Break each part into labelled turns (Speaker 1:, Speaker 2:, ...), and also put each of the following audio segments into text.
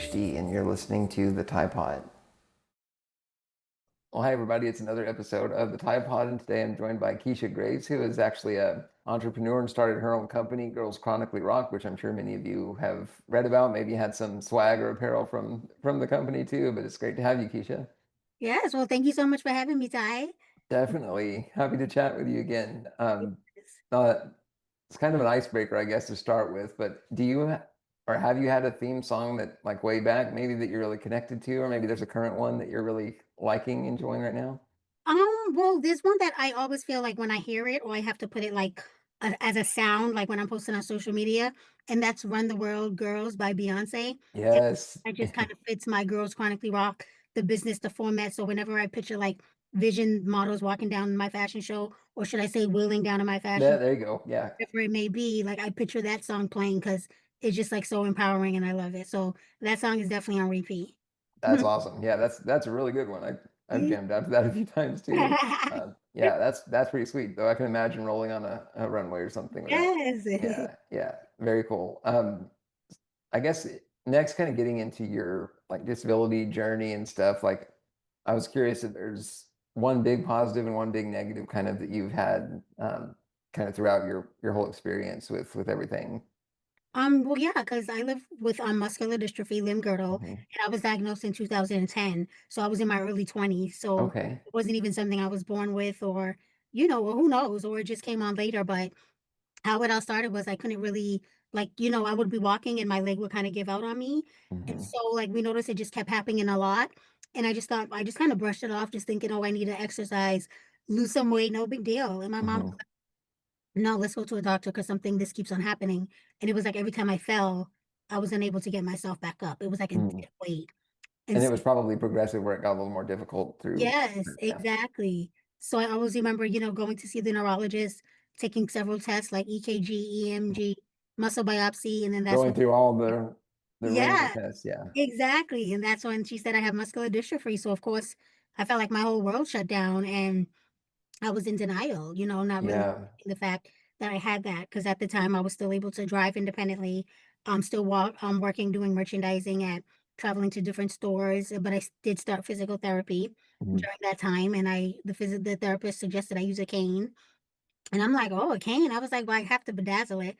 Speaker 1: PhD, and you're listening to the TyePod. Well, hi everybody. It's another episode of the TyePod, and today I'm joined by Keisha Greaves, who is actually an entrepreneur and started her own company, Girls Chronically Rock, which I'm sure many of you have read about. Maybe had some swag or apparel from the company too. But it's great to have you, Keisha.
Speaker 2: Yes, well, thank you so much for having me, Ty.
Speaker 1: Definitely happy to chat with you again.
Speaker 2: Yes.
Speaker 1: Uh, it's kind of an icebreaker, I guess, to start with. But or have you had a theme song that, like, way back, maybe that you're really connected to, or maybe there's a current one that you're really liking, enjoying right now?
Speaker 2: Well, there's one that I always feel like when I hear it, or I have to put it like as a sound, like when I'm posting on social media, and that's "Run the World, Girls" by Beyonce. And
Speaker 1: Yes.
Speaker 2: that just kind of fits my Girls Chronically Rock, the business, the format. So whenever I picture like vision models walking down my fashion show, or should I say wheeling down to my fashion,
Speaker 1: There you go. Yeah,
Speaker 2: whatever it may be, like I picture that song playing because it's just like so empowering and I love it. So that song is definitely on repeat.
Speaker 1: that's awesome. Yeah, that's a really good one. I've jammed out to that a few times too. Yeah, that's pretty sweet. Though I can imagine rolling on a runway or something with that.
Speaker 2: Yes.
Speaker 1: Yeah, yeah, very cool. I guess next, kind of getting into your like disability journey and stuff. Like, I was curious if there's one big positive and one big negative kind of that you've had kind of throughout your whole experience with everything.
Speaker 2: Well, yeah, because I live with muscular dystrophy, limb-girdle,
Speaker 1: Mhm.
Speaker 2: and I was diagnosed in 2010. So I was in my early 20s. So
Speaker 1: Okay.
Speaker 2: it wasn't even something I was born with, or who knows, or it just came on later. But how it all started was I couldn't really, I would be walking and my leg would kind of give out on me. And
Speaker 1: Hmm.
Speaker 2: so, like, we noticed it just kept happening a lot. And I just thought, I just kind of brushed it off, just thinking, oh, I need to exercise, lose some weight, no big deal. And my mom,
Speaker 1: Hmm.
Speaker 2: no, let's go to a doctor because something this keeps on happening. And it was like every time I fell, I was unable to get myself back up. It was like a dead weight. And
Speaker 1: And it
Speaker 2: so,
Speaker 1: was probably progressive where it got a little more difficult through.
Speaker 2: yes,
Speaker 1: Yeah.
Speaker 2: exactly. So I always remember, going to see the neurologist, taking several tests like EKG, EMG, muscle biopsy, and then that's
Speaker 1: Going
Speaker 2: when,
Speaker 1: through all the range of
Speaker 2: yeah,
Speaker 1: tests. Yeah.
Speaker 2: exactly. And that's when she said I have muscular dystrophy. So of course, I felt like my whole world shut down and I was in denial, not really
Speaker 1: Yeah.
Speaker 2: the fact that I had that because at the time I was still able to drive independently. I'm still working doing merchandising at traveling to different stores, but did start physical therapy
Speaker 1: Mhm.
Speaker 2: during that time, and the therapist suggested I use a cane, and I'm like, oh, a cane. I was like, well, I have to bedazzle it.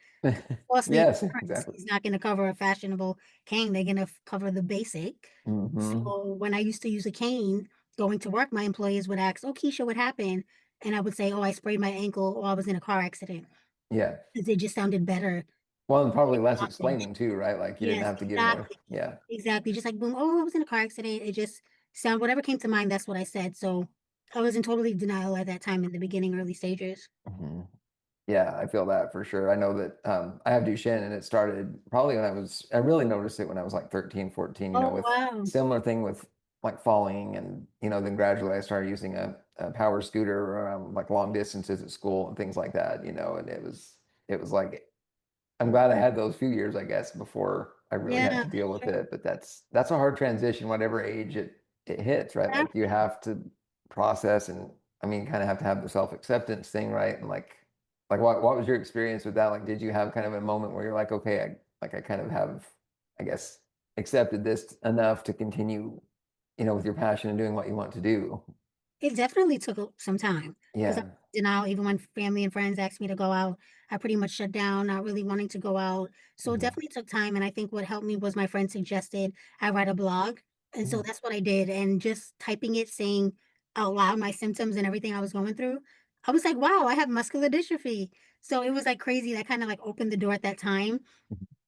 Speaker 2: Obviously,
Speaker 1: Yes,
Speaker 2: insurance
Speaker 1: exactly.
Speaker 2: is not going to cover a fashionable cane. They're going to cover the basic.
Speaker 1: Hmm.
Speaker 2: So when I used to use a cane going to work, my employees would ask, "Oh, Keisha, what happened?" And I would say, "Oh, I sprained my ankle or I was in a car accident."
Speaker 1: Yeah.
Speaker 2: 'Cause it just sounded better.
Speaker 1: Well, and probably less
Speaker 2: Often.
Speaker 1: explaining too, right? Like, you didn't
Speaker 2: Yes,
Speaker 1: have to give more.
Speaker 2: exactly.
Speaker 1: Yeah.
Speaker 2: Exactly. Just like boom, "Oh, I was in a car accident." It just whatever came to mind, that's what I said. So I was in totally denial at that time in the beginning, early stages.
Speaker 1: Hmm. Yeah, I feel that for sure. I know that I have Duchenne, and it started probably I really noticed it when I was like 13, 14,
Speaker 2: Oh,
Speaker 1: with
Speaker 2: wow.
Speaker 1: similar thing with like falling, and then gradually I started using a power scooter like long distances at school and things like that, and it was like, I'm glad I had those few years, I guess, before I really had
Speaker 2: Yeah,
Speaker 1: to deal with
Speaker 2: sure.
Speaker 1: it. But that's a hard transition, whatever age it hits, right? Like, you
Speaker 2: Exactly.
Speaker 1: have to process, and I mean, kind of have to have the self-acceptance thing, right? And like what was your experience with that? Like, did you have kind of a moment where you're like, okay, I kind of have, I guess, accepted this enough to continue, with your passion and doing what you want to do?
Speaker 2: It definitely took some time because I
Speaker 1: Yeah.
Speaker 2: was in denial. Even when family and friends asked me to go out, I pretty much shut down, not really wanting to go out. So it
Speaker 1: Hmm.
Speaker 2: definitely took time. And I think what helped me was my friend suggested I write a blog. And so that's what I did. And just typing it, saying out loud my symptoms and everything I was going through, I was like, wow, I have muscular dystrophy. So it was like crazy. That kind of like opened the door at that time.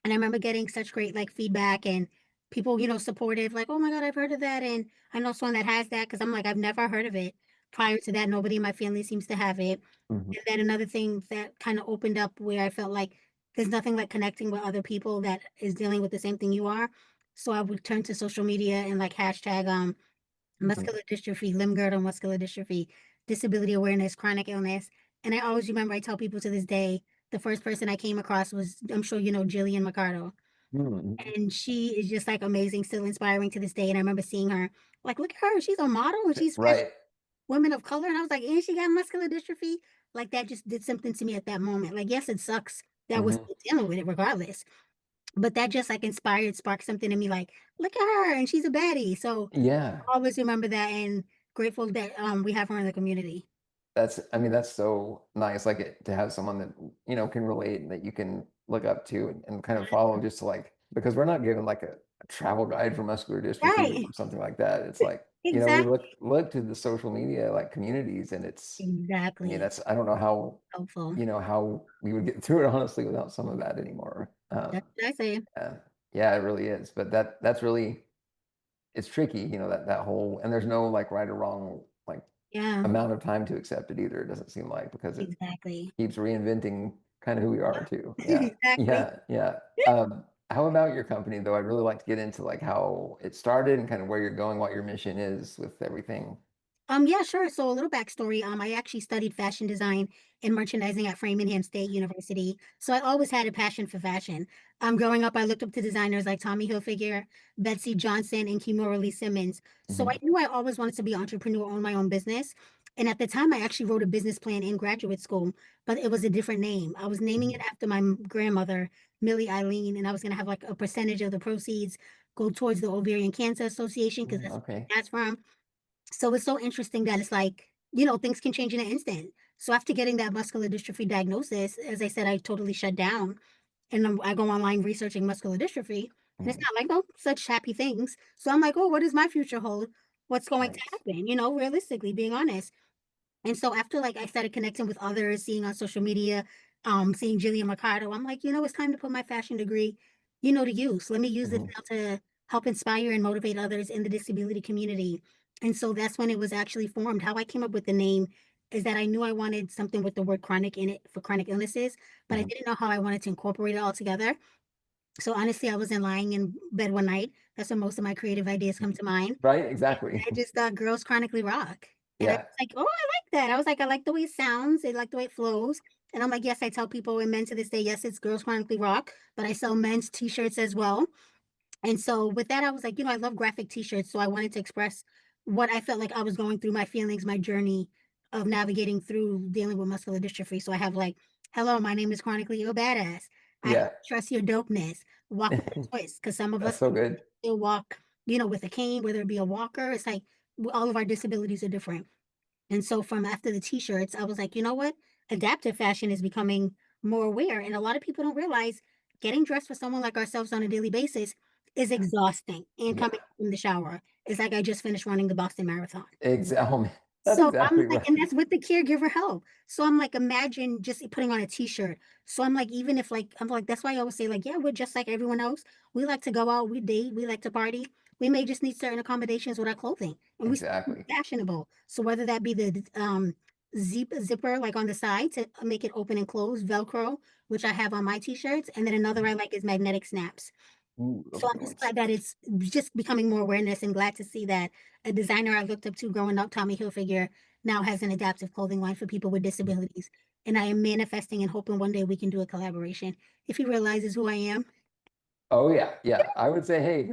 Speaker 2: And I remember getting such great like feedback and people, supportive, like, oh my God, I've heard of that. And I know someone that has that because I'm like, I've never heard of it. Prior to that, nobody in my family seems to have it.
Speaker 1: Hmm.
Speaker 2: And then another thing that kind of opened up where I felt like there's nothing like connecting with other people that is dealing with the same thing you are. So I would turn to social media and like hashtag muscular dystrophy, limb-girdle muscular dystrophy, disability awareness, chronic illness. And I always remember I tell people to this day, the first person I came across was, I'm sure you know, Jillian McCardle.
Speaker 1: Hmm.
Speaker 2: And she is just like amazing, still inspiring to this day. And I remember seeing her, like, look at her, she's a model and she's fashion
Speaker 1: Right.
Speaker 2: women of color. And I was like, and she got muscular dystrophy. Like that just did something to me at that moment. Like, yes, it sucks that we're
Speaker 1: Hmm.
Speaker 2: still dealing with it regardless. but that just, like, sparked something in me like, "Look at her, and she's a baddie." So,
Speaker 1: Yeah.
Speaker 2: I always remember that and grateful that, we have her in the community.
Speaker 1: That's I mean, that's so nice, like, to have someone that, can relate and that you can look up to and kind of follow just to, like because we're not given, like, a travel guide for muscular dystrophy
Speaker 2: Right.
Speaker 1: or something like that. It's like, we
Speaker 2: Exactly.
Speaker 1: look to the social media, like, communities, and I mean,
Speaker 2: Exactly.
Speaker 1: that's I don't know how,
Speaker 2: Helpful.
Speaker 1: how we would get through it honestly without some of that anymore.
Speaker 2: That's what I say.
Speaker 1: Yeah. Yeah, it really is, but that's really it's tricky, that whole and there's no, like, right or wrong, like,
Speaker 2: Yeah,
Speaker 1: amount of time to accept it either, it doesn't seem like, because it
Speaker 2: exactly.
Speaker 1: keeps reinventing kinda who we are too. Yeah.
Speaker 2: Exactly.
Speaker 1: Yeah, yeah. How about your company, though? I'd really like to get into, like, how it started and kind of where you're going, what your mission is with everything.
Speaker 2: Yeah, sure. So a little backstory. I actually studied fashion design and merchandising at Framingham State University. So I always had a passion for fashion. Growing up, I looked up to designers like Tommy Hilfiger, Betsy Johnson, and Kimora Lee Simmons. So I
Speaker 1: Mhm,
Speaker 2: knew I always wanted to be an entrepreneur, own my own business. And at the time, I actually wrote a business plan in graduate school, but it was a different name. I was naming it
Speaker 1: mhm.
Speaker 2: after my grandmother, Millie Eileen, and I was going to have like a percentage of the proceeds go towards the Ovarian Cancer Association because that's where
Speaker 1: Okay.
Speaker 2: my dad's from. So it's so interesting that it's like, things can change in an instant. So after getting that muscular dystrophy diagnosis, as I said, I totally shut down and I go online researching muscular dystrophy. And it's
Speaker 1: Mhm.
Speaker 2: not like, oh, such happy things. So I'm like, oh, what does my future hold? What's going to
Speaker 1: Nice.
Speaker 2: happen? Realistically, being honest. And so after like I started connecting with others, seeing on social media, seeing Jillian Mercado, I'm like, it's time to put my fashion degree, to use. Let me use it
Speaker 1: Mhm,
Speaker 2: now to help inspire and motivate others in the disability community. And so that's when it was actually formed. How I came up with the name is that I knew I wanted something with the word chronic in it for chronic illnesses, but I
Speaker 1: mhm.
Speaker 2: didn't know how I wanted to incorporate it all together. So honestly, I wasn't lying in bed one night. That's when most of my creative ideas come to mind.
Speaker 1: Right, exactly.
Speaker 2: I just thought Girls Chronically Rock, and I was
Speaker 1: Yeah.
Speaker 2: like, "Oh, I like that." I was like, "I like the way it sounds, I like the way it flows," and I'm like, "Yes," I tell people and men to this day, "Yes, it's Girls Chronically Rock," but I sell men's T-shirts as well, and so with that, I was like, I love graphic T-shirts, so I wanted to express what I felt like I was going through, my feelings, my journey of navigating through dealing with muscular dystrophy, so I have like, "Hello, my name is Chronically Your Badass. I
Speaker 1: Yeah.
Speaker 2: trust your dopeness. Walk with a twist," because some of
Speaker 1: That's
Speaker 2: us
Speaker 1: so good.
Speaker 2: still walk, with a cane, whether it be a walker. It's like all of our disabilities are different. And so from after the t-shirts, I was like, you know what? Adaptive fashion is becoming more aware. And a lot of people don't realize getting dressed for someone like ourselves on a daily basis is exhausting. And
Speaker 1: Yeah.
Speaker 2: coming from the shower is like I just finished running the Boston Marathon.
Speaker 1: Oh, man. That's
Speaker 2: So I'm
Speaker 1: exactly
Speaker 2: like and
Speaker 1: right.
Speaker 2: that's with the caregiver help. So I'm like, imagine just putting on a t-shirt. So I'm like, even if like I'm like, that's why I always say, like, yeah, we're just like everyone else. We like to go out, we date, we like to party. We may just need certain accommodations with our clothing and we still be
Speaker 1: Exactly.
Speaker 2: fashionable. So whether that be the zipper like on the side to make it open and close, Velcro, which I have on my t-shirts, and then another I
Speaker 1: Mhm.
Speaker 2: like is magnetic snaps.
Speaker 1: Ooh, those
Speaker 2: So
Speaker 1: are
Speaker 2: I'm
Speaker 1: good
Speaker 2: just
Speaker 1: ones.
Speaker 2: glad that it's just becoming more awareness and glad to see that a designer I looked up to growing up, Tommy Hilfiger, now has an adaptive clothing line for people with
Speaker 1: Mhm.
Speaker 2: disabilities. And I am manifesting and hoping one day we can do a collaboration if he realizes who I am.
Speaker 1: Oh, yeah, yeah. I would say, hey,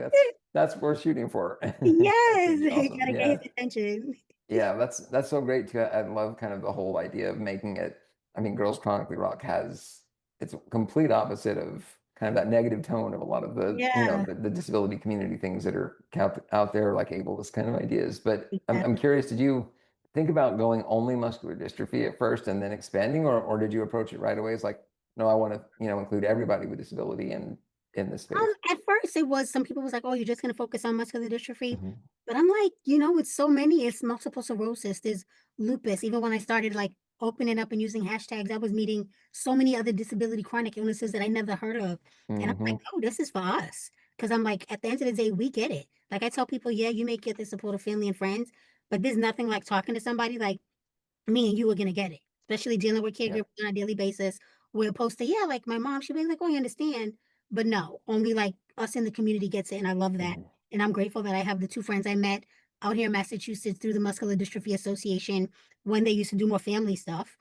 Speaker 1: that's worth shooting for. That's
Speaker 2: Yes,
Speaker 1: gonna be
Speaker 2: you
Speaker 1: awesome.
Speaker 2: gotta get his
Speaker 1: Yeah.
Speaker 2: attention.
Speaker 1: Yeah, that's so great too. I love kind of the whole idea of making it I mean, Girls Chronically Rock has it's a complete opposite of kind of that negative tone of a lot of the,
Speaker 2: Yeah,
Speaker 1: the disability community things that are out there, like ableist kind of ideas. But I'm
Speaker 2: exactly.
Speaker 1: curious, did you think about going only muscular dystrophy at first and then expanding, or did you approach it right away as like, no, I want to, include everybody with disability in this space?
Speaker 2: At first it was some people was like, "Oh, you're just gonna focus on muscular dystrophy."
Speaker 1: Mhm.
Speaker 2: But I'm like, it's so many. It's multiple sclerosis, there's lupus. Even when I started like opening up and using hashtags, I was meeting so many other disability chronic illnesses that I never heard of. And I'm like,
Speaker 1: Mhm.
Speaker 2: oh, this is for us. Because I'm like, at the end of the day, we get it. Like I tell people, yeah, you may get the support of family and friends, but there's nothing like talking to somebody like me and you are gonna get it, especially dealing with
Speaker 1: Yeah.
Speaker 2: caregivers on a daily basis. We're opposed to, yeah, like my mom, she'll be like, oh, I understand. But no, only like us in the community gets it. And I love that.
Speaker 1: Mhm.
Speaker 2: And I'm grateful that I have the two friends I met out here in Massachusetts through the Muscular Dystrophy Association when they used to do more family stuff.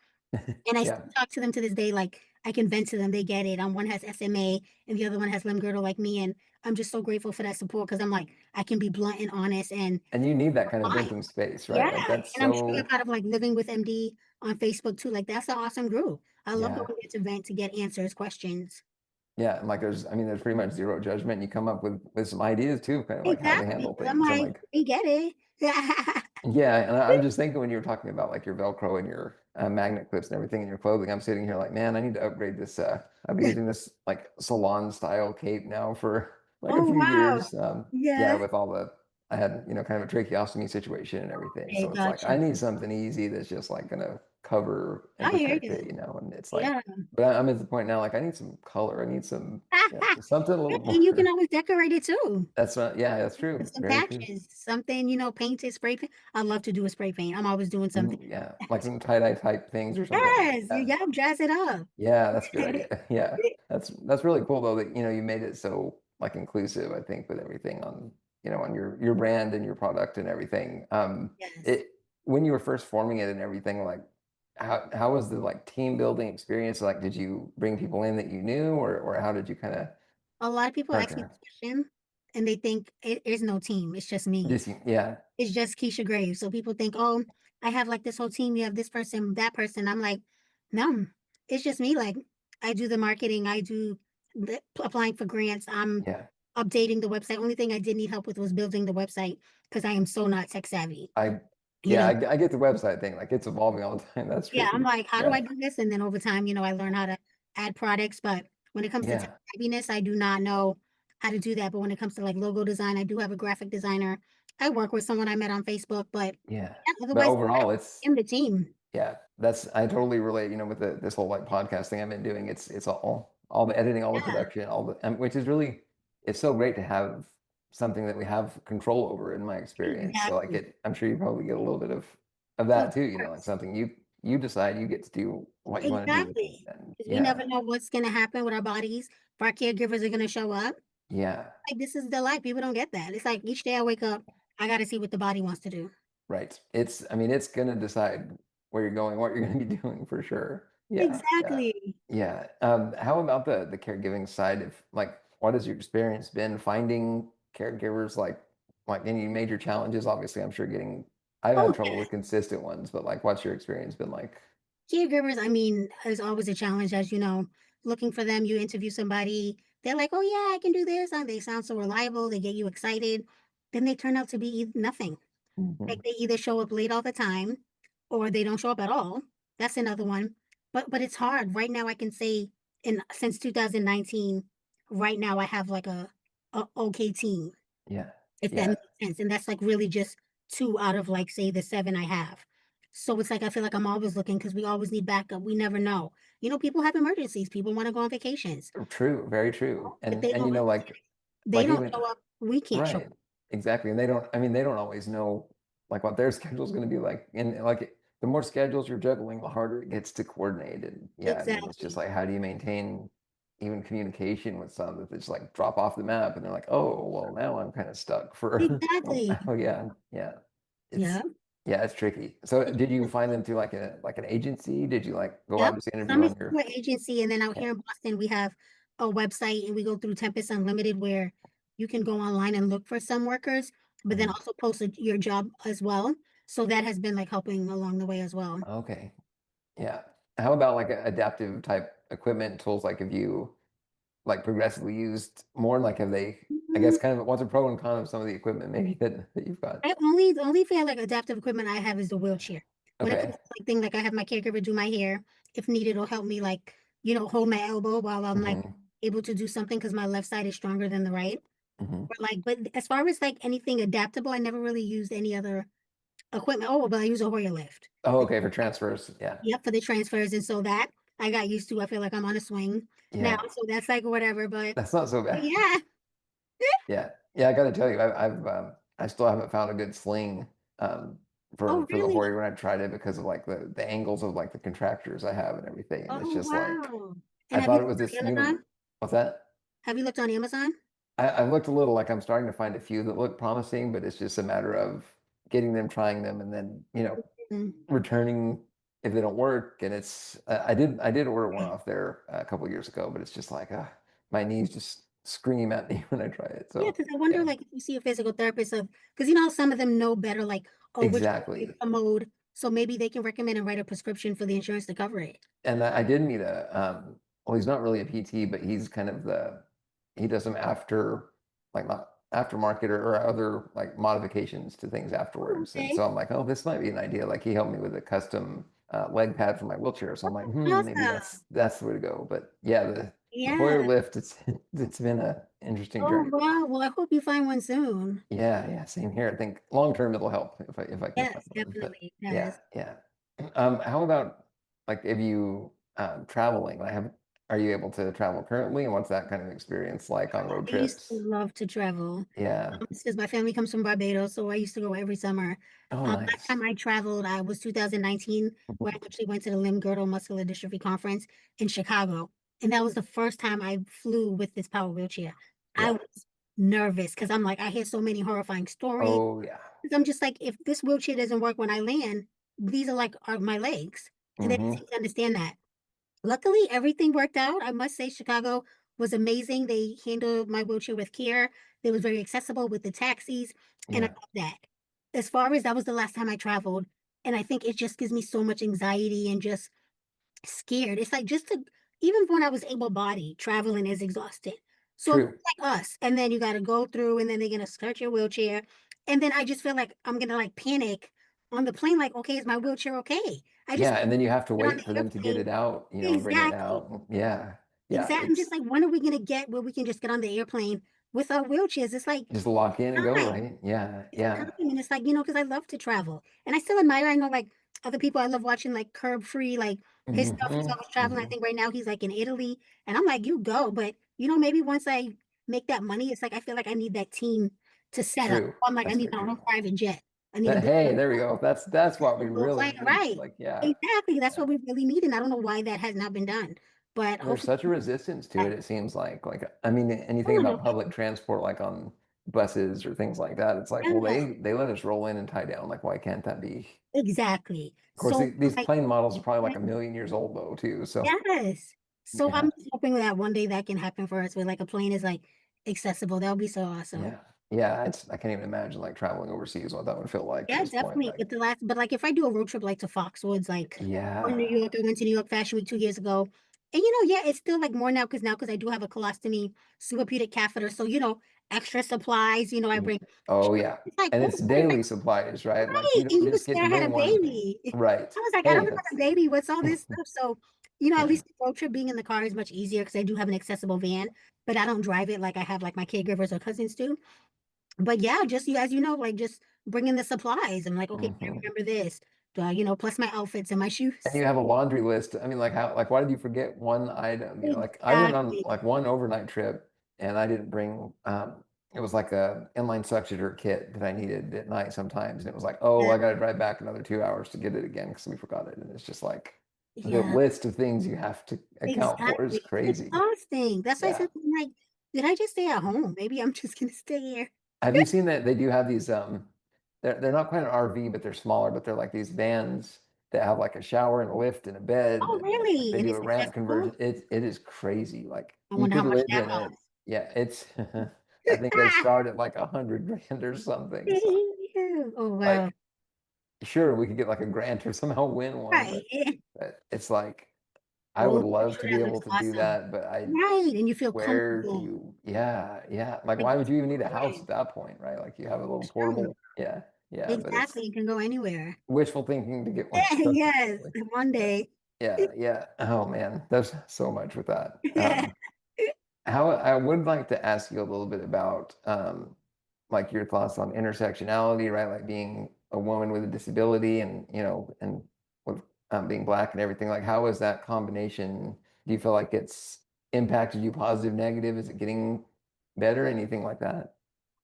Speaker 2: And I
Speaker 1: Yeah.
Speaker 2: still talk to them to this day, like I can vent to them, they get it. One has SMA and the other one has limb-girdle like me. And I'm just so grateful for that support because I'm like, I can be blunt and honest and
Speaker 1: And you need that kind of
Speaker 2: fine.
Speaker 1: venting space,
Speaker 2: Yeah,
Speaker 1: right? Like that's
Speaker 2: and I'm sure you're
Speaker 1: so
Speaker 2: part of, like, Living with MD on Facebook too, like, that's an awesome group. I love
Speaker 1: yeah.
Speaker 2: going there to vent, to get answers, questions.
Speaker 1: Yeah, and, like, I mean, there's pretty much 0 judgment, you come up with some ideas too, kind of like how to
Speaker 2: Exactly,
Speaker 1: handle
Speaker 2: 'cause I'm
Speaker 1: things, and,
Speaker 2: like,
Speaker 1: like
Speaker 2: "We get it."
Speaker 1: yeah, and I'm just thinking when you were talking about, like, your Velcro and your, magnet clips and everything in your clothing, I'm sitting here like, "Man, I need to upgrade this," I've been using this, like, salon style cape now for, like, a
Speaker 2: Oh,
Speaker 1: few
Speaker 2: wow.
Speaker 1: years, yeah,
Speaker 2: Yeah.
Speaker 1: with all the I had, kind of a tracheostomy situation and everything,
Speaker 2: Okay,
Speaker 1: so it's like, I
Speaker 2: gotcha.
Speaker 1: need something easy that's just, like, gonna cover and
Speaker 2: I hear
Speaker 1: protect
Speaker 2: you.
Speaker 1: it, and it's like
Speaker 2: Yeah.
Speaker 1: but I'm at the point now, like, I need some color, I need some, something a little
Speaker 2: And you can
Speaker 1: more
Speaker 2: always decorate it too.
Speaker 1: that's not yeah, that's
Speaker 2: With
Speaker 1: true,
Speaker 2: some
Speaker 1: very true.
Speaker 2: patches, something, painted, spray paint. I love to do a spray paint. I'm always doing something.
Speaker 1: Yeah, like some tie-dye type things or something.
Speaker 2: Yes,
Speaker 1: Yeah.
Speaker 2: yeah, jazz it up.
Speaker 1: Yeah, that's a good idea. Yeah. That's really cool though that, you made it so, like, inclusive, I think, with everything on, on your brand and your product and everything.
Speaker 2: Yes.
Speaker 1: It when you were first forming it and everything, like, how was the, like, team building experience? Like, did you bring people in that you knew or how did you kinda
Speaker 2: A lot of people
Speaker 1: start
Speaker 2: ask me
Speaker 1: to
Speaker 2: this question, and they think it is no team, it's just me.
Speaker 1: just yeah,
Speaker 2: It's just Keisha Greaves. So people think, "Oh, I have, like, this whole team, you have this person, that person." I'm like, "No, it's just me." Like, I do the marketing, I do the applying for grants, I'm
Speaker 1: yeah.
Speaker 2: updating the website. Only thing I did need help with was building the website because I am so not tech savvy,
Speaker 1: I
Speaker 2: you
Speaker 1: yeah,
Speaker 2: know?
Speaker 1: I get the website thing, like, it's evolving all the time, that's
Speaker 2: Yeah, I'm
Speaker 1: tricky.
Speaker 2: like, "How do
Speaker 1: Yeah,
Speaker 2: I do this?" And then over time, I learn how to add products, but when it comes to tech
Speaker 1: yeah,
Speaker 2: savviness, I do not know how to do that, but when it comes to, like, logo design, I do have a graphic designer. I work with someone I met on Facebook, but
Speaker 1: yeah.
Speaker 2: yeah,
Speaker 1: But
Speaker 2: otherwise,
Speaker 1: overall, it's
Speaker 2: I am the team.
Speaker 1: yeah, that's I totally relate, with this whole, like, podcast thing I've been doing. It's all the editing, all the
Speaker 2: Yeah,
Speaker 1: production, all the which is really it's so great to have something that we have control over in my experience. So, like,
Speaker 2: exactly.
Speaker 1: I'm sure you probably get a little bit of
Speaker 2: Of
Speaker 1: that too, like
Speaker 2: course.
Speaker 1: something you decide you get to do what you wanna do with it,
Speaker 2: Exactly.
Speaker 1: and
Speaker 2: Because we
Speaker 1: yeah,
Speaker 2: never know what's gonna happen with our bodies, if our caregivers are gonna show up.
Speaker 1: yeah.
Speaker 2: Like, this is the life, people don't get that. It's like each day I wake up, I gotta see what the body wants to do.
Speaker 1: Right. I mean, it's gonna decide where you're going, what you're gonna be doing for sure. Yeah, yeah,
Speaker 2: Exactly.
Speaker 1: yeah. How about the caregiving side of like, what has your experience been finding caregivers like any major challenges? Obviously, I'm sure I've had
Speaker 2: Oh,
Speaker 1: trouble
Speaker 2: yeah.
Speaker 1: with consistent ones, but like, what's your experience been like?
Speaker 2: Caregivers, I mean, is always a challenge, as you know. Looking for them, you interview somebody, they're like, "Oh, yeah, I can do this," and they sound so reliable, they get you excited, then they turn out to be nothing. Like,
Speaker 1: Mhm.
Speaker 2: they either show up late all the time or they don't show up at all. That's another one. But it's hard. Right now, I can say since 2019, right now I have like a okay team,
Speaker 1: Yeah,
Speaker 2: if that
Speaker 1: yeah,
Speaker 2: makes sense. And that's like really just 2 out of like say the 7 I have. So it's like I feel like I'm always looking because we always need backup. We never know. People have emergencies. People want to go on vacations.
Speaker 1: true, very true.
Speaker 2: If
Speaker 1: And
Speaker 2: they don't they
Speaker 1: like
Speaker 2: don't
Speaker 1: even
Speaker 2: show up, we can't show
Speaker 1: right.
Speaker 2: up.
Speaker 1: Exactly, and they don't always know, like, what their schedule's gonna be like, and, like, the more schedules you're juggling, the harder it gets to coordinate, and, yeah, I mean, it's just
Speaker 2: Exactly.
Speaker 1: like, how do you maintain even communication with some that just, like, drop off the map, and they're like, "Oh, well, now I'm kinda stuck for"
Speaker 2: Exactly.
Speaker 1: oh, yeah, yeah.
Speaker 2: Yeah.
Speaker 1: Yeah, it's tricky. So, did you find them through, like, an agency? Did you, like, go out
Speaker 2: Yep.
Speaker 1: and just interview
Speaker 2: Some is
Speaker 1: on your
Speaker 2: through an agency, and then out
Speaker 1: yeah,
Speaker 2: here in Boston, we have a website, and we go through Tempest Unlimited, where you can go online and look for some workers, but then
Speaker 1: mhm,
Speaker 2: also post your job as well. So that has been, like, helping along the way as well.
Speaker 1: okay, yeah. How about, like, adaptive type equipment tools, like, have you like, progressively used more? Like, have they I guess
Speaker 2: Mhm.
Speaker 1: kind of what's a pro and con of some of the equipment maybe that you've got?
Speaker 2: The only thing like adaptive equipment I have is the wheelchair. When it comes
Speaker 1: Okay.
Speaker 2: to like like I have my caregiver do my hair. If needed, it'll help me like, hold my elbow while I'm like
Speaker 1: Mhm,
Speaker 2: able to do something because my left side is stronger than the right.
Speaker 1: mhm.
Speaker 2: But as far as like anything adaptable, I never really used any other equipment. Oh, but I use a Hoyer lift.
Speaker 1: Oh,
Speaker 2: Like,
Speaker 1: okay, for transfers, yeah.
Speaker 2: yep, for the transfers, and so that I got used to. I feel like I'm on a swing now,
Speaker 1: Yeah,
Speaker 2: so that's like whatever.
Speaker 1: that's not so
Speaker 2: But
Speaker 1: bad.
Speaker 2: yeah.
Speaker 1: Yeah. Yeah, I gotta tell you, I still haven't found a good sling,
Speaker 2: Oh,
Speaker 1: for the
Speaker 2: really?
Speaker 1: Hoyer when I tried it because of, like, the angles of, like, the contractures I have and everything, and it's
Speaker 2: Oh,
Speaker 1: just like
Speaker 2: wow.
Speaker 1: I
Speaker 2: And have you
Speaker 1: thought it
Speaker 2: looked
Speaker 1: was this
Speaker 2: on Amazon?
Speaker 1: what's that?
Speaker 2: Have you looked on Amazon?
Speaker 1: I've looked a little, like, I'm starting to find a few that look promising, but it's just a matter of getting them, trying them, and then,
Speaker 2: Mm.
Speaker 1: returning if they don't work, and it's I did order one off there a couple years ago, but it's just like, my knees just scream at me when I try it,
Speaker 2: Yeah,
Speaker 1: so,
Speaker 2: because I wonder,
Speaker 1: yeah.
Speaker 2: like, if you see a physical therapist of, because some of them know better, like, oh, which one to
Speaker 1: Exactly,
Speaker 2: promote, so maybe they can recommend and write a prescription for the insurance to cover it.
Speaker 1: and I did meet well, he's not really a PT, but he's kind of he does some like not aftermarket or other like modifications to things
Speaker 2: Oh,
Speaker 1: afterwards. And
Speaker 2: okay.
Speaker 1: so I'm like, oh, this might be an idea. Like he helped me with a custom leg pad for my wheelchair. So I'm like, maybe
Speaker 2: Awesome.
Speaker 1: that's the way to go. But yeah, the
Speaker 2: Yeah.
Speaker 1: Hoyer lift, it's been a interesting
Speaker 2: Oh,
Speaker 1: journey.
Speaker 2: wow. Well, I hope you find one soon.
Speaker 1: Yeah, yeah, same here. I think long term it'll help if I can find
Speaker 2: Yes,
Speaker 1: one. But
Speaker 2: definitely.
Speaker 1: yeah,
Speaker 2: Yes.
Speaker 1: yeah. How about like if you traveling? Like, are you able to travel currently? And what's that kind of experience like on road
Speaker 2: I used to
Speaker 1: trips?
Speaker 2: love to travel.
Speaker 1: Yeah.
Speaker 2: Because my family comes from Barbados, so I used to go every summer.
Speaker 1: Oh,
Speaker 2: Last time
Speaker 1: nice.
Speaker 2: I traveled, I was 2019, where I actually went to the limb-girdle Muscular Dystrophy conference in Chicago, and that was the first time I flew with this power wheelchair. I
Speaker 1: Yeah.
Speaker 2: was nervous because I'm like, I hear so many horrifying stories.
Speaker 1: Oh, yeah.
Speaker 2: 'Cause I'm just like, if this wheelchair doesn't work when I land, these are my legs, and they didn't
Speaker 1: Hmm.
Speaker 2: seem to understand that. Luckily, everything worked out. I must say Chicago was amazing. They handled my wheelchair with care. They was very accessible with the taxis, and I
Speaker 1: Yeah.
Speaker 2: love that. As far as that was the last time I traveled, and I think it just gives me so much anxiety and just scared. It's like just to even when I was able-bodied, traveling is exhausting. So imagine
Speaker 1: True.
Speaker 2: like us, and then you gotta go through, and then they're gonna start your wheelchair, and then I just feel like I'm gonna, like, panic on the plane, like, "Okay, is my wheelchair okay?" I just
Speaker 1: Yeah, and then you have to
Speaker 2: get on
Speaker 1: wait
Speaker 2: the
Speaker 1: for them to get
Speaker 2: airplane.
Speaker 1: it out, and bring it
Speaker 2: Exactly.
Speaker 1: out. Yeah. Yeah,
Speaker 2: I'm just
Speaker 1: it's
Speaker 2: like, when are we gonna get where we can just get on the airplane with our wheelchairs? It's like,
Speaker 1: just lock in and go,
Speaker 2: time.
Speaker 1: right? Yeah.
Speaker 2: It's
Speaker 1: Yeah.
Speaker 2: time, and it's like, because I love to travel, and I still admire I know, like, other people I love watching, like, Curb Free, like, his stuff, he's
Speaker 1: Hmm.
Speaker 2: always traveling, I
Speaker 1: Hmm.
Speaker 2: think right now he's, like, in Italy, and I'm like, "You go," but, maybe once I make that money, it's like, I feel like I need that team to set up.
Speaker 1: True.
Speaker 2: I'm like, "I
Speaker 1: That's
Speaker 2: need
Speaker 1: very
Speaker 2: my own
Speaker 1: true.
Speaker 2: private jet. I need a
Speaker 1: That
Speaker 2: good
Speaker 1: hey, there we go. That's what we
Speaker 2: little
Speaker 1: really
Speaker 2: plane."
Speaker 1: need.
Speaker 2: Right.
Speaker 1: Like, yeah,
Speaker 2: Exactly, that's
Speaker 1: yeah.
Speaker 2: what we really need, and I don't know why that has not been done, but
Speaker 1: There's
Speaker 2: hopefully
Speaker 1: such a resistance to
Speaker 2: that
Speaker 1: it, it seems like. Like, I mean, anything
Speaker 2: oh, no,
Speaker 1: about public transport, like on buses or things like that, it's like, well,
Speaker 2: yeah.
Speaker 1: they let us roll in and tie down. Like, why can't that be?
Speaker 2: Exactly.
Speaker 1: Of course,
Speaker 2: So, I'm
Speaker 1: these
Speaker 2: like
Speaker 1: plane models are probably like a million years old though, too. So,
Speaker 2: yes. So,
Speaker 1: yeah,
Speaker 2: I'm just hoping that one day that can happen for us where, like, a plane is, like, accessible, that would be so awesome.
Speaker 1: yeah, yeah. I can't even imagine like traveling overseas, what that would feel like at
Speaker 2: Yeah,
Speaker 1: this point.
Speaker 2: definitely,
Speaker 1: Like,
Speaker 2: but, like, if I do a road trip, like, to Foxwoods, like, or New
Speaker 1: yeah,
Speaker 2: York, I went to New York Fashion Week 2 years ago, and, yeah, it's still, like, more now because I do have a colostomy suprapubic catheter, so, extra supplies, I
Speaker 1: mm,
Speaker 2: bring
Speaker 1: oh yeah,
Speaker 2: it's like,
Speaker 1: and
Speaker 2: "Oh,
Speaker 1: it's
Speaker 2: what if I"
Speaker 1: daily supplies, right? Like,
Speaker 2: right,
Speaker 1: you
Speaker 2: and
Speaker 1: don't
Speaker 2: you were
Speaker 1: just get to
Speaker 2: scared I had a
Speaker 1: bring one thing,
Speaker 2: baby.
Speaker 1: right?
Speaker 2: I was like, "I
Speaker 1: Hey,
Speaker 2: don't have a
Speaker 1: that's
Speaker 2: baby, what's all this stuff?" So, at
Speaker 1: yeah.
Speaker 2: least the road trip being in the car is much easier because I do have an accessible van, but I don't drive it like I have, like, my caregivers or cousins do. But, yeah, just you as you know, like, just bringing the supplies. I'm like, "Okay, I
Speaker 1: Mhm.
Speaker 2: remember this." Plus my outfits and my
Speaker 1: And
Speaker 2: shoes.
Speaker 1: you have a laundry list. I mean, like how like why did you forget one item? Like I went on
Speaker 2: Exactly.
Speaker 1: like one overnight trip and I didn't bring it was like a inline suctioner kit that I needed at night sometimes. And it was like, oh,
Speaker 2: Yeah,
Speaker 1: I gotta drive back another 2 hours to get it again because we forgot it. And it's just like the
Speaker 2: yeah,
Speaker 1: list of things you have to account for is
Speaker 2: exactly. It's
Speaker 1: crazy.
Speaker 2: exhausting. That's why I
Speaker 1: Yeah.
Speaker 2: said, I'm like, "Did I just stay at home? Maybe I'm just gonna stay here."
Speaker 1: Have you seen that they do have these they're not quite an RV, but they're smaller, but they're like these vans that have like a shower and a lift and a bed
Speaker 2: Oh,
Speaker 1: and like
Speaker 2: really?
Speaker 1: they
Speaker 2: And
Speaker 1: do
Speaker 2: it's
Speaker 1: a ramp
Speaker 2: accessible?
Speaker 1: conversion. It is crazy. Like
Speaker 2: I
Speaker 1: you
Speaker 2: wonder how
Speaker 1: could
Speaker 2: much
Speaker 1: live
Speaker 2: that
Speaker 1: in it.
Speaker 2: costs.
Speaker 1: Yeah, it's I think they start at like 100 grand or something. So
Speaker 2: Oh, wow.
Speaker 1: like sure we could get like a grant or somehow win one,
Speaker 2: Right.
Speaker 1: but it's like I
Speaker 2: Oh,
Speaker 1: would
Speaker 2: I'm
Speaker 1: love
Speaker 2: sure
Speaker 1: to be
Speaker 2: that
Speaker 1: able
Speaker 2: looks
Speaker 1: to do
Speaker 2: awesome.
Speaker 1: that, but I
Speaker 2: Right, and you feel
Speaker 1: where do
Speaker 2: comfortable.
Speaker 1: you yeah. Like,
Speaker 2: Like,
Speaker 1: why would you even need a house
Speaker 2: right.
Speaker 1: at that point, right? Like, you have a little
Speaker 2: That's true.
Speaker 1: portable yeah, but it's
Speaker 2: Exactly, you can go anywhere.
Speaker 1: wishful thinking to get one of those,
Speaker 2: Yes,
Speaker 1: actually.
Speaker 2: one
Speaker 1: But,
Speaker 2: day.
Speaker 1: yeah. Oh, man, there's so much with that. How I would like to ask you a little bit about, like, your thoughts on intersectionality, right? Like, being a woman with a disability and, and with, being Black and everything, like, how is that combination do you feel like it's impacted you positive, negative? Is it getting better? Anything like that?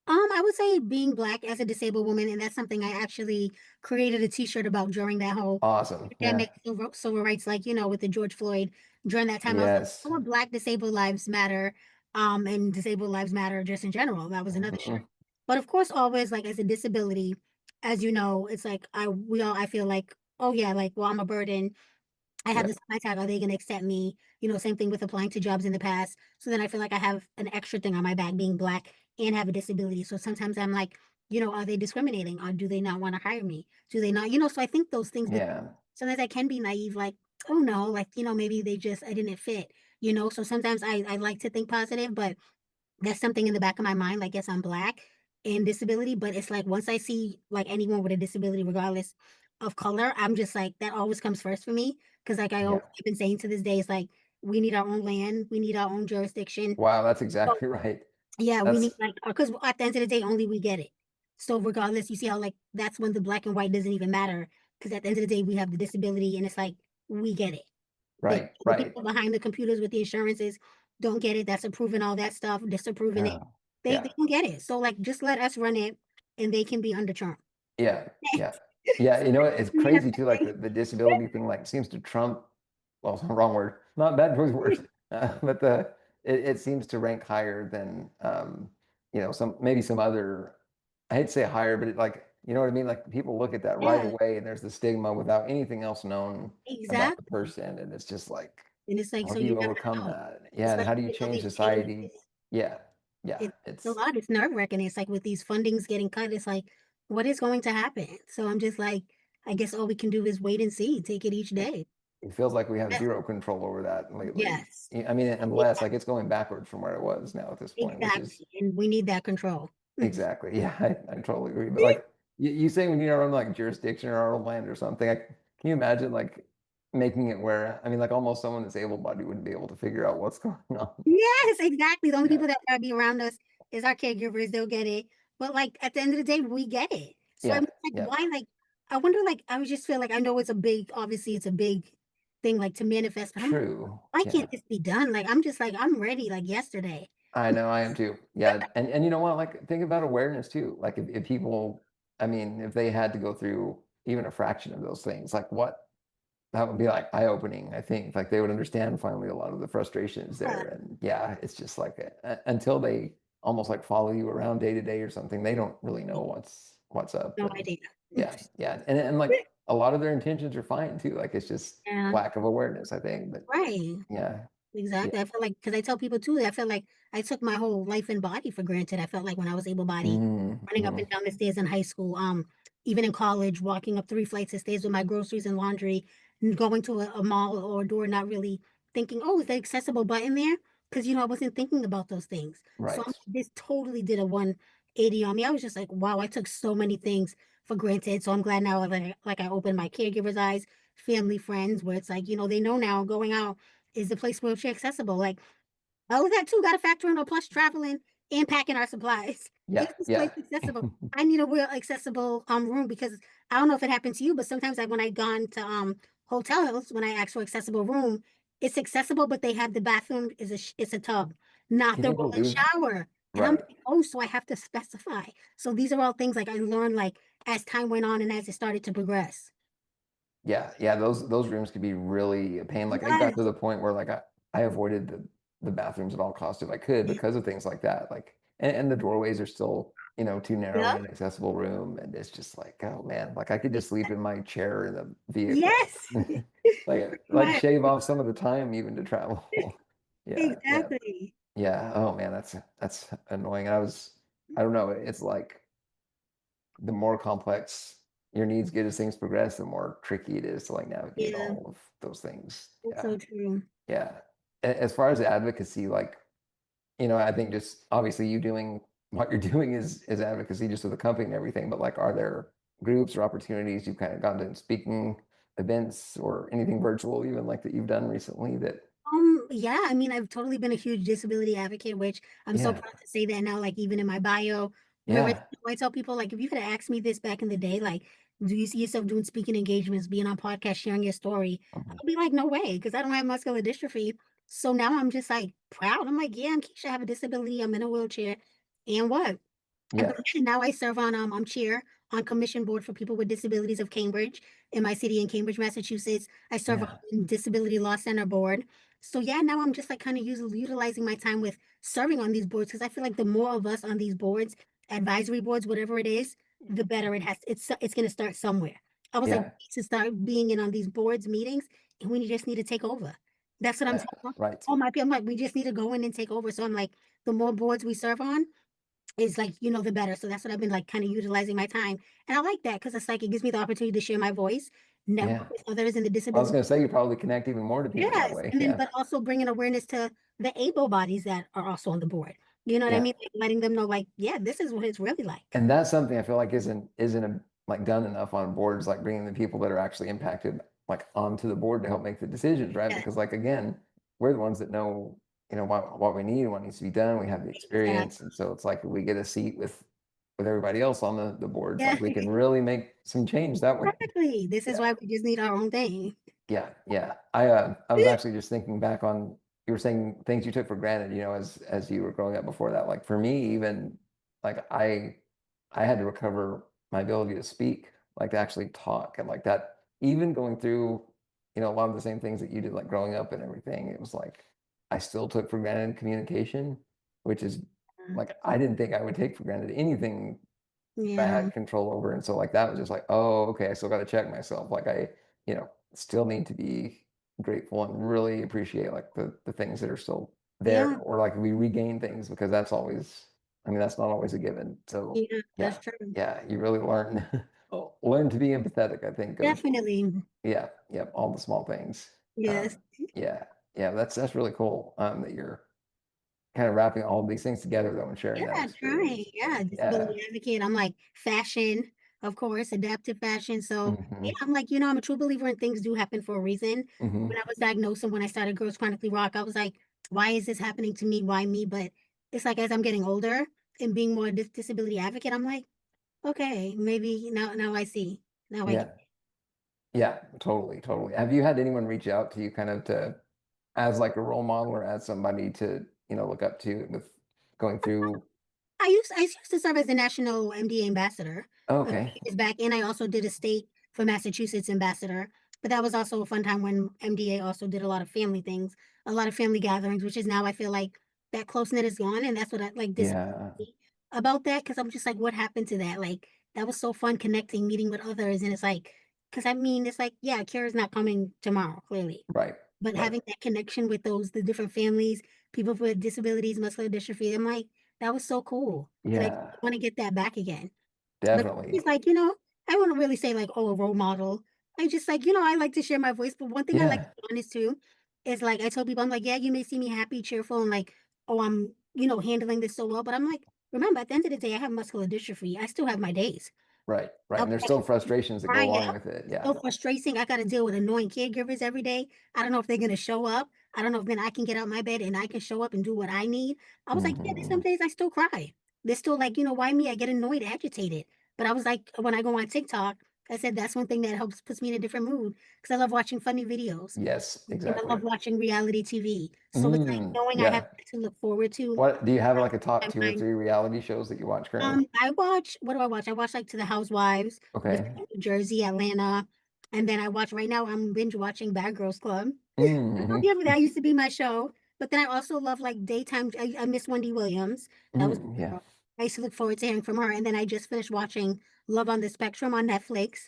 Speaker 2: I would say being Black as a disabled woman, and that's something I actually created a T-shirt about during that whole
Speaker 1: Awesome. Yeah.
Speaker 2: epidemic, civil rights, like, with the George Floyd, during that time, I was like,
Speaker 1: Yes.
Speaker 2: "Our Black disabled lives matter, and disabled lives matter just in general." That was another shirt.
Speaker 1: Mhm.
Speaker 2: But of course, always like as a disability, as you know, it's like I feel like, oh yeah, like, well, I'm a burden. I have
Speaker 1: Yeah.
Speaker 2: this price tag. Are they gonna accept me? Same thing with applying to jobs in the past. So then I feel like I have an extra thing on my back being Black and have a disability. So sometimes I'm like, are they discriminating or do they not want to hire me? Do they not, so I think those things,
Speaker 1: Yeah.
Speaker 2: sometimes I can be naive, like, oh no, like, maybe I didn't fit. So sometimes I like to think positive, but that's something in the back of my mind, like, yes, I'm Black and disability, but it's like once I see, like, anyone with a disability, regardless of color, I'm just like that always comes first for me. Because like
Speaker 1: Yeah.
Speaker 2: I've been saying to this day, it's like, we need our own land, we need our own jurisdiction.
Speaker 1: Wow, that's
Speaker 2: So,
Speaker 1: exactly right.
Speaker 2: yeah, we need,
Speaker 1: That's
Speaker 2: like, because at the end of the day, only we get it. So regardless, you see how, like, that's when the black and white doesn't even matter. Because at the end of the day, we have the disability and it's like, we get it.
Speaker 1: right,
Speaker 2: The
Speaker 1: right.
Speaker 2: people behind the computers with the insurances don't get it, that's approving all that stuff, disapproving it.
Speaker 1: Oh,
Speaker 2: They
Speaker 1: yeah.
Speaker 2: don't get it. So, like, just let us run it, and they can be under Trump.
Speaker 1: Yeah, yeah. Yeah,
Speaker 2: So
Speaker 1: you know what, it's
Speaker 2: we have
Speaker 1: crazy
Speaker 2: to
Speaker 1: too, like,
Speaker 2: say
Speaker 1: the disability thing, like, seems to trump well, wrong word, not bad choice of words, but it seems to rank higher than, some maybe some other I hate to say higher, but like, you know what I mean? Like, people look at that right
Speaker 2: yeah,
Speaker 1: away, and there's the stigma without anything else known about the
Speaker 2: exactly,
Speaker 1: person, and it's just like,
Speaker 2: and it's like,
Speaker 1: how
Speaker 2: so
Speaker 1: do
Speaker 2: you
Speaker 1: you
Speaker 2: never
Speaker 1: overcome
Speaker 2: know.
Speaker 1: that?
Speaker 2: It's
Speaker 1: Yeah, and
Speaker 2: like,
Speaker 1: how do you
Speaker 2: you know,
Speaker 1: change
Speaker 2: these
Speaker 1: society?
Speaker 2: changes,
Speaker 1: Yeah, yeah,
Speaker 2: it's a lot, it's nerve-wracking, it's like with these fundings getting cut, it's like, what is going to happen? So I'm just like, I guess all we can do is wait and see, take it each
Speaker 1: it
Speaker 2: day.
Speaker 1: it feels like we have
Speaker 2: Yes,
Speaker 1: 0 control over that lately.
Speaker 2: yes,
Speaker 1: I mean, unless, like, it's going backwards from where it was now at this point, which is
Speaker 2: exactly, and we need that control.
Speaker 1: exactly. Yeah, I totally agree. But like you saying we need our own like jurisdiction or our own land or something. Like, can you imagine like making it where I mean like almost someone that's able-bodied wouldn't be able to figure out what's going on.
Speaker 2: Yes, exactly. The only
Speaker 1: Yeah.
Speaker 2: people that wanna be around us is our caregivers, they'll get it. But, like, at the end of the day, we get it. So, I'm
Speaker 1: Yeah.
Speaker 2: like,
Speaker 1: Yeah.
Speaker 2: why, like I wonder, like, I would just feel like I know it's a big obviously, it's a big thing, like, to manifest, but I'm like,
Speaker 1: True.
Speaker 2: why
Speaker 1: Yeah.
Speaker 2: can't this be done? Like, I'm just like, I'm ready, like, yesterday.
Speaker 1: I know I am too. Yeah. And you know what? Like think about awareness too. Like if people I mean, if they had to go through even a fraction of those things, like what that would be, like, eye-opening, I think, like, they would understand finally a lot of the frustrations
Speaker 2: Yeah,
Speaker 1: there, and, yeah, it's just like, until they almost, like, follow you around day to day or something, they don't really know what's up,
Speaker 2: no
Speaker 1: and
Speaker 2: idea.
Speaker 1: yeah, yeah, and, like, a lot of their intentions are fine too, like, it's just
Speaker 2: Yeah,
Speaker 1: lack of awareness, I think, but
Speaker 2: right.
Speaker 1: yeah, yeah.
Speaker 2: Exactly, I feel like because I tell people too, that I feel like I took my whole life and body for granted. I felt like when I was able-bodied,
Speaker 1: Mm,
Speaker 2: running up and
Speaker 1: mhm,
Speaker 2: down the stairs in high school, even in college, walking up 3 flights of stairs with my groceries and laundry, and going to a mall or a door, not really thinking, "Oh, is the accessible button there?" Because I wasn't thinking about those things. So,
Speaker 1: right.
Speaker 2: this totally did a 180 on me. I was just like, "Wow, I took so many things for granted." So I'm glad now, like I opened my caregivers' eyes, family, friends, where it's like, they know now going out is the place wheelchair accessible? Like, all of that too gotta factor in, or plus traveling and packing our supplies. Is
Speaker 1: Yeah,
Speaker 2: this place
Speaker 1: yeah.
Speaker 2: accessible? I need a real accessible, room because I don't know if it happened to you, but sometimes, like, when I gone to, hotels, when I ask for accessible room, it's accessible, but they have the bathroom is it's a tub, not
Speaker 1: Can
Speaker 2: the
Speaker 1: you
Speaker 2: roll-in
Speaker 1: believe that?
Speaker 2: shower, and I'm
Speaker 1: Right.
Speaker 2: like, "Oh, so I have to specify." So these are all things, like, I learned, like, as time went on and as it started to progress.
Speaker 1: Yeah, yeah, those rooms could be really a pain, like, it got to
Speaker 2: Yes.
Speaker 1: the point where, like, I avoided the bathrooms at all costs if I could
Speaker 2: Yeah.
Speaker 1: because of things like that, like and the doorways are still, too narrow in
Speaker 2: Yep.
Speaker 1: an accessible room, and it's just like, "Oh, man," like, I could just sleep in my chair in the vehicle.
Speaker 2: Yes.
Speaker 1: Like,
Speaker 2: Right.
Speaker 1: shave off some of the time even to travel. Yeah, yeah,
Speaker 2: Exactly.
Speaker 1: yeah, oh, man, that's annoying, I don't know, it's like the more complex your needs get as things progress, the more tricky it is to like navigate
Speaker 2: Yeah,
Speaker 1: all of those things.
Speaker 2: that's
Speaker 1: Yeah.
Speaker 2: so true.
Speaker 1: Yeah. As far as advocacy, like, I think just obviously you doing what you're doing is advocacy just with the company and everything, but like, are there groups or opportunities you've kind of gone to speaking events or anything virtual even like that you've done recently that
Speaker 2: Yeah, I mean, I've totally been a huge disability advocate, which I'm so
Speaker 1: yeah,
Speaker 2: proud to say that now, like even in my bio, where
Speaker 1: yeah,
Speaker 2: I tell people, like, if you could have asked me this back in the day, like, do you see yourself doing speaking engagements, being on podcasts, sharing your story?
Speaker 1: mhm,
Speaker 2: I'll be like, no way, because I don't have muscular dystrophy. So now I'm just like proud. I'm like, yeah, I'm Keisha, I have a disability, I'm in a wheelchair. And what? But
Speaker 1: yeah,
Speaker 2: yeah, now I serve on I'm chair on commission board for people with disabilities of Cambridge in my city in Cambridge, Massachusetts. I serve
Speaker 1: yeah,
Speaker 2: on disability law center board. So yeah, now I'm just like kind of utilizing my time with serving on these boards because I feel like the more of us on these boards, advisory boards, whatever it is, the better it has. It's going to start somewhere. I was like, we
Speaker 1: yeah,
Speaker 2: need to start being in on these boards meetings, and we just need to take over. That's what I'm
Speaker 1: yeah,
Speaker 2: telling
Speaker 1: right.
Speaker 2: all my people. I'm like, we just need to go in and take over. So I'm like, the more boards we serve on, is like, the better. So that's what I've been like kind of utilizing my time. And I like that because it's like it gives me the opportunity to share my voice network
Speaker 1: Yeah.
Speaker 2: with others in the
Speaker 1: I was
Speaker 2: disability.
Speaker 1: gonna say you probably connect even more to people that
Speaker 2: Yes,
Speaker 1: way.
Speaker 2: and then
Speaker 1: Yeah.
Speaker 2: but also bringing awareness to the able bodies that are also on the board. You know what I
Speaker 1: Yeah.
Speaker 2: mean? Like, letting them know, like, yeah, this is what it's really like.
Speaker 1: And that's something I feel like isn't like done enough on boards, like bringing the people that are actually impacted like onto the board to help make the decisions, right?
Speaker 2: Yes,
Speaker 1: Because like again, we're the ones that know, what we need, what needs to be done. We have the experience,
Speaker 2: exactly.
Speaker 1: and so it's like if we get a seat with everybody else on the boards,
Speaker 2: Yeah,
Speaker 1: like we can really make some change that way.
Speaker 2: exactly. This is
Speaker 1: Yeah.
Speaker 2: why we just need our own thing.
Speaker 1: Yeah, yeah. I was actually just thinking back on you were saying things you took for granted, as you were growing up before that. Like for me, even like I had to recover my ability to speak, like to actually talk and like that, even going through, a lot of the same things that you did, like growing up and everything. It was like I still took for granted communication, which is like I didn't think I would take for granted anything I
Speaker 2: Yeah,
Speaker 1: had control over. And so like that was just like, oh, okay, I still got to check myself. Like still need to be grateful and really appreciate like the things that are still there,
Speaker 2: yeah,
Speaker 1: or like we regain things because that's always, I mean, that's not always a given. So
Speaker 2: yeah, that's
Speaker 1: yeah,
Speaker 2: true.
Speaker 1: yeah, you really learn learn to be empathetic, I think, of
Speaker 2: Definitely.
Speaker 1: yeah, yeah, all the small things.
Speaker 2: Yes.
Speaker 1: Yeah, yeah, that's really cool. That you're kind of wrapping all of these things together though and sharing that
Speaker 2: Yeah, trying.
Speaker 1: experience.
Speaker 2: Yeah,
Speaker 1: Yeah.
Speaker 2: disability advocate. I'm like fashion, of course, adaptive fashion. So yeah,
Speaker 1: Hmm.
Speaker 2: I'm like, I'm a true believer in things do happen for a reason. When
Speaker 1: Hmm.
Speaker 2: I was diagnosed and when I started Girls Chronically Rock, I was like, why is this happening to me? Why me? But it's like as I'm getting older and being more disability advocate, I'm like, okay, maybe now I see. Now I get
Speaker 1: Yeah. Yeah, totally, totally. Have you had anyone reach out to you kind of to as like a role model or as somebody to, look up to with going through?
Speaker 2: I used to serve as the national MDA ambassador a few
Speaker 1: Okay.
Speaker 2: years back, and I also did a state for Massachusetts ambassador. But that was also a fun time when MDA also did a lot of family things, a lot of family gatherings, which is now I feel like that close knit is gone, and that's what I like
Speaker 1: Yeah.
Speaker 2: me about that because I'm just like, what happened to that? Like that was so fun connecting, meeting with others, and it's like, because I mean, it's like, yeah, cure is not coming tomorrow, clearly,
Speaker 1: Right.
Speaker 2: but
Speaker 1: Right.
Speaker 2: having that connection with the different families, people with disabilities, muscular dystrophy, I'm like, that was so cool. And I
Speaker 1: Yeah,
Speaker 2: want to get that back again. But
Speaker 1: definitely.
Speaker 2: it's like, I wouldn't really say like, oh, a role model. I just like, I like to share my voice. But one thing I like to
Speaker 1: Yeah.
Speaker 2: be honest too is like I told people, I'm like, yeah, you may see me happy, cheerful, and like, oh, I'm, handling this so well. But I'm like, remember, at the end of the day, I have muscular dystrophy. I still have my days.
Speaker 1: Right. Right.
Speaker 2: I'll
Speaker 1: And
Speaker 2: be
Speaker 1: there's
Speaker 2: like
Speaker 1: still frustrations that go
Speaker 2: crying
Speaker 1: along
Speaker 2: out.
Speaker 1: with it.
Speaker 2: It's
Speaker 1: Yeah.
Speaker 2: so frustrating. I gotta deal with annoying caregivers every day. I don't know if they're gonna show up. I don't know if then I can get out my bed and I can show up and do what I need. I was like, yeah, there's some
Speaker 1: Hmm.
Speaker 2: days I still cry. There's still like, why me? I get annoyed, agitated. But I was like, when I go on TikTok, I said that's one thing that helps puts me in a different mood because I love watching funny videos
Speaker 1: Yes,
Speaker 2: and I
Speaker 1: exactly.
Speaker 2: love watching reality TV. So it's like knowing I have
Speaker 1: Yeah.
Speaker 2: that to look forward to.
Speaker 1: What do you have like a top
Speaker 2: My
Speaker 1: two or
Speaker 2: mind.
Speaker 1: three reality shows that you watch currently?
Speaker 2: I watch what do I watch? I watch like To the Housewives, which is
Speaker 1: Okay.
Speaker 2: New Jersey, Atlanta, and then I watch right now. I'm binge watching Bad Girls Club.
Speaker 1: Hmm.
Speaker 2: Yeah, but that used to be my show. But then I also love like daytime. I miss Wendy Williams. That was
Speaker 1: Yeah.
Speaker 2: I used to look forward to hearing from her. And then I just finished watching Love on the Spectrum on Netflix.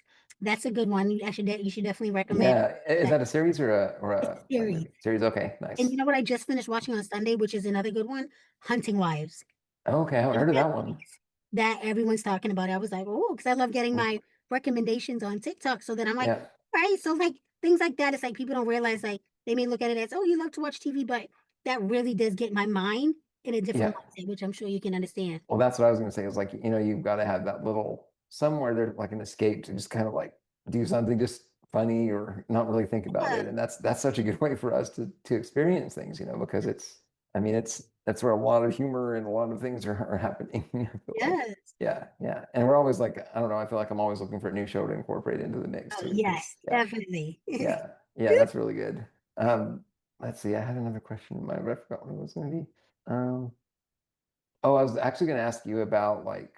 Speaker 2: That's a good one. You should definitely recommend
Speaker 1: Yeah. Is
Speaker 2: that
Speaker 1: that a series or
Speaker 2: it's a
Speaker 1: a
Speaker 2: series.
Speaker 1: movie? Series. Okay.
Speaker 2: And you
Speaker 1: Nice.
Speaker 2: know what I just finished watching on Sunday, which is another good one, Hunting Wives.
Speaker 1: Okay. I haven't
Speaker 2: On
Speaker 1: heard of that one.
Speaker 2: Netflix that everyone's talking about it. I was like, oh, because I love getting
Speaker 1: Cool.
Speaker 2: my recommendations on TikTok. So then I'm like,
Speaker 1: Yeah.
Speaker 2: right. So like things like that, it's like people don't realize like they may look at it as, oh, you love to watch TV, but that really does get my mind in a different
Speaker 1: Yeah.
Speaker 2: mindset, which I'm sure you can understand.
Speaker 1: Well, that's what I was going to say is like, you've got to have that little somewhere there, like an escape to just kind of like do something just funny or not really think about
Speaker 2: Yeah,
Speaker 1: it. And that's such a good way for us to experience things, because I mean, that's where a lot of humor and a lot of things are happening. I feel like,
Speaker 2: yes.
Speaker 1: yeah, yeah. And we're always like, I don't know, I feel like I'm always looking for a new show to incorporate into the mix
Speaker 2: Oh,
Speaker 1: too.
Speaker 2: yes,
Speaker 1: Yeah,
Speaker 2: definitely.
Speaker 1: yeah, yeah. That's really good. Let's see. I had another question in mind, but I forgot what it was going to be. Oh, I was actually going to ask you about like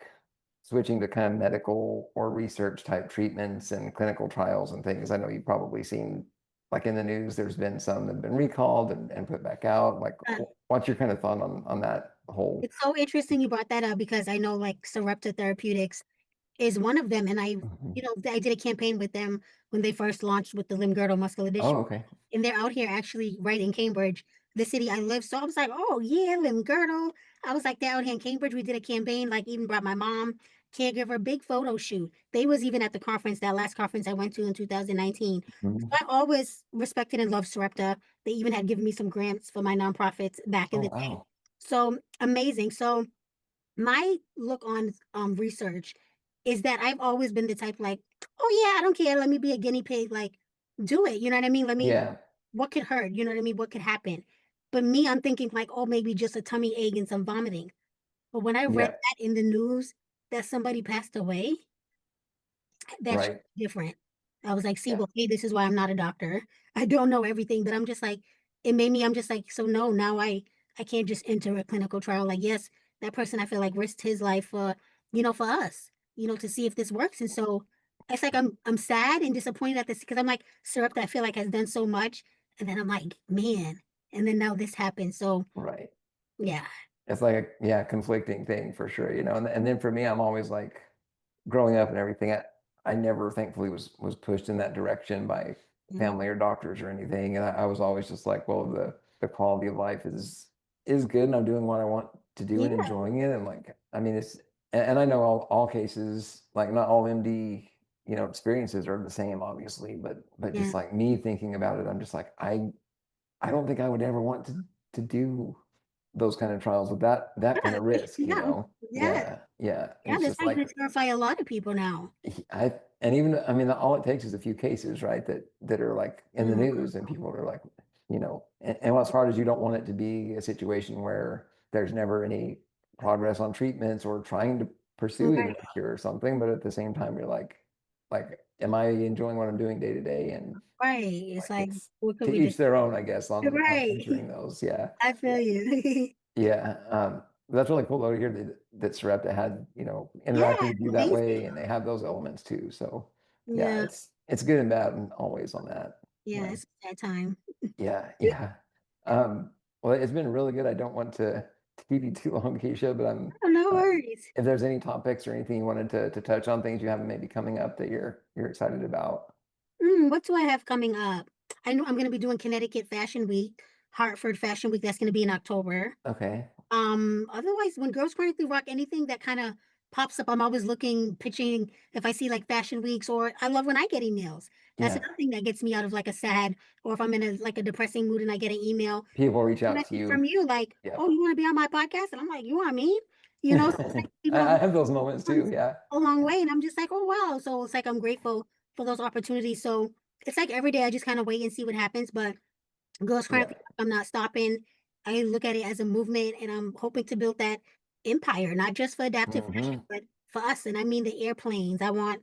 Speaker 1: switching to kind of medical or research type treatments and clinical trials and things. I know you've probably seen like in the news, there's been some that have been recalled and put back out. Like,
Speaker 2: Uh,
Speaker 1: what's your kind of thought on that whole?
Speaker 2: it's so interesting you brought that up because I know like Sarepta Therapeutics is one of them. And
Speaker 1: Mhm.
Speaker 2: I did a campaign with them when they first launched with the limb-girdle muscular dystrophy.
Speaker 1: Oh, okay.
Speaker 2: And they're out here actually right in Cambridge, the city I live. So I was like, oh yeah, limb girdle. I was like, they're out here in Cambridge. We did a campaign, like even brought my mom caregiver, big photo shoot. They was even at the conference, that last conference I went to in 2019. So
Speaker 1: Mhm.
Speaker 2: I always respected and loved Sarepta. They even had given me some grants for my nonprofits back in
Speaker 1: Oh,
Speaker 2: the day.
Speaker 1: wow.
Speaker 2: So amazing. So my look on research is that I've always been the type like, oh yeah, I don't care. Let me be a guinea pig. Like, do it. You know what I mean? Let me,
Speaker 1: Yeah,
Speaker 2: what could hurt? You know what I mean? What could happen? But me, I'm thinking like, oh, maybe just a tummy ache and some vomiting. But when I read
Speaker 1: yeah,
Speaker 2: that in the news that somebody passed away, that's
Speaker 1: right.
Speaker 2: different. I was like, "See,
Speaker 1: Yeah,
Speaker 2: well, hey, this is why I'm not a doctor. I don't know everything," but I'm just like it made me I'm just like, "So no, now I can't just enter a clinical trial." Like, yes, that person I feel like risked his life for, for us, to see if this works, and so it's like I'm sad and disappointed at this because I'm like, Sarepta, I feel like has done so much, and then I'm like, "Man," and then now this happened, so
Speaker 1: right.
Speaker 2: yeah.
Speaker 1: It's like a yeah, conflicting thing for sure, and then for me, I'm always like growing up and everything, I never thankfully was pushed in that direction by
Speaker 2: Mhm.
Speaker 1: family or doctors or anything, and I was always just like, well, the quality of life is good, and I'm doing what I want to do and
Speaker 2: Yeah,
Speaker 1: enjoying it, and like, I mean, and I know all cases, like not all MD, experiences are the same, obviously, but
Speaker 2: yeah.
Speaker 1: just like me thinking about it, I'm just like, I don't think I would ever want to do those kind of trials with that kind
Speaker 2: Yeah,
Speaker 1: of risk,
Speaker 2: yeah, yeah,
Speaker 1: Yeah, yeah.
Speaker 2: yeah,
Speaker 1: It's
Speaker 2: that's
Speaker 1: just
Speaker 2: probably
Speaker 1: like
Speaker 2: gonna terrify a lot of people now.
Speaker 1: I and even I mean all it takes is a few cases, right? That are like in the
Speaker 2: Mm,
Speaker 1: news and people are like, and what's hard is you don't want it to be a situation where there's never any progress on treatments or trying to pursue even
Speaker 2: right.
Speaker 1: a cure or something, but at the same time you're like, am I enjoying what I'm doing day to day? And
Speaker 2: Right, it's
Speaker 1: like
Speaker 2: like,
Speaker 1: it's
Speaker 2: what could
Speaker 1: to
Speaker 2: we do?
Speaker 1: each their own, I guess, on
Speaker 2: Right,
Speaker 1: entering those. Yeah.
Speaker 2: I
Speaker 1: Yeah.
Speaker 2: feel you.
Speaker 1: Yeah. That's really cool though to hear that Sarepta had,
Speaker 2: Yeah,
Speaker 1: interacted with you that
Speaker 2: amazing.
Speaker 1: way and they have those elements too. So yeah,
Speaker 2: Yeah,
Speaker 1: it's good and bad and always on that.
Speaker 2: yeah,
Speaker 1: Yeah.
Speaker 2: it's a sad time.
Speaker 1: Yeah. Yeah. Well, it's been really good. I don't want to keep you too long, Keisha, but
Speaker 2: Oh, no
Speaker 1: uh,
Speaker 2: worries.
Speaker 1: if there's any topics or anything you wanted to touch on, things you have maybe coming up that you're excited about.
Speaker 2: What do I have coming up? I know I'm gonna be doing Connecticut Fashion Week, Hartford Fashion Week, that's gonna be in October.
Speaker 1: Okay.
Speaker 2: Otherwise, when Girls Chronically Rock, anything that kinda pops up, I'm always looking, pitching if I see, like, fashion weeks, or I love when I get emails. That's
Speaker 1: Yeah.
Speaker 2: another thing that gets me out of, like, a sad, or if I'm in a depressing mood and I get an email,
Speaker 1: People reach
Speaker 2: a
Speaker 1: out to
Speaker 2: message
Speaker 1: you.
Speaker 2: from you, like,
Speaker 1: Yep.
Speaker 2: "Oh, you wanna be on my podcast?" And I'm like, "You want me?" So it's like
Speaker 1: I
Speaker 2: even
Speaker 1: I
Speaker 2: those
Speaker 1: have those moments too.
Speaker 2: comes
Speaker 1: Yeah.
Speaker 2: a long
Speaker 1: Yeah.
Speaker 2: way, and I'm just like, "Oh, wow." So it's like I'm grateful for those opportunities. So it's like every day I just kinda wait and see what happens, but Girls
Speaker 1: Yeah.
Speaker 2: Chronically, I'm not stopping. I look at it as a movement, and I'm hoping to build that empire, not just for adaptive fashion,
Speaker 1: Hmm.
Speaker 2: but for us, and I mean the airplanes. I want